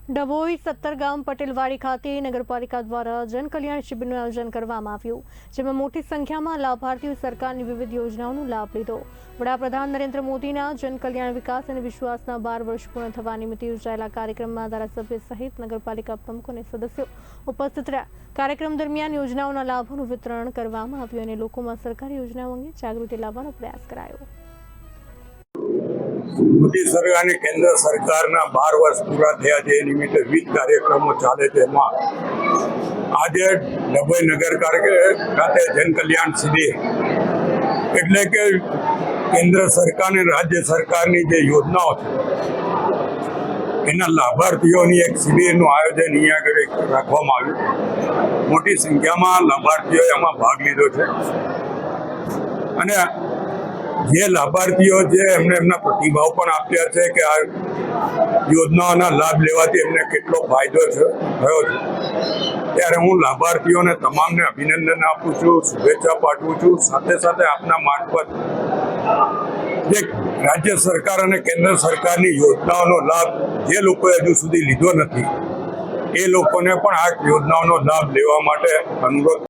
ડભોઈ 17 ગામ પટેલવાડી ખાતે નગરપાલિકા દ્વારા જનકલ્યાણ શિબિરનું આયોજન કરવામાં આવ્યું, જેમાં મોટી સંખ્યામાં લાભાર્થીઓ સરકારની વિવિધ યોજનાઓનો લાભ લીધો। વડાપ્રધાન નરેન્દ્ર મોદીના જનકલ્યાણ વિકાસ અને વિશ્વાસના 12 વર્ષ પૂર્ણ થવા નિમિત્તે યોજાયેલા કાર્યક્રમમાં ધારાસભ્ય સહિત નગરપાલિકા પ્રમુખ અને સદસ્યો ઉપસ્થિત રહ્યા। કાર્યક્રમ દરમિયાન યોજનાઓના લાભોનું વિતરણ કરવામાં આવ્યું અને લોકોમાં સરકારી યોજનાઓ અંગે જાગૃતિ લાવવાનો પ્રયાસ કરાયો। મોદી સરકાર અને કેન્દ્ર સરકારના 12 વર્ષ પૂરા થયા છે, એ નિમિત્તે વિવિધ કાર્યક્રમો ચાલે છે। એમાં આજે ડભોઈ નગર ખાતે જનકલ્યાણ શિબિર એટલે કે કેન્દ્ર સરકાર અને રાજ્ય સરકારની જે યોજનાઓ છે એના લાભાર્થીઓની એક શિબિરનું આયોજન અહીંયા આગળ રાખવામાં આવ્યું। મોટી સંખ્યામાં લાભાર્થીઓએ એમાં ભાગ લીધો છે અને જે લાભાર્થીઓ છે એમને એમના પ્રતિભાવ પણ આપ્યા છે કે આ યોજનાઓના લાભ લેવાથી એમને કેટલો ફાયદો થયો છે। ત્યારે હું લાભાર્થીઓને તમામને અભિનંદન આપું છું, શુભેચ્છા પાઠવું છું। સાથે સાથે આપના મારફત જે રાજ્ય સરકાર અને કેન્દ્ર સરકારની યોજનાઓનો લાભ જે લોકોએ હજુ સુધી લીધો નથી એ લોકોને પણ આ યોજનાઓનો લાભ લેવા માટે અનુરોધ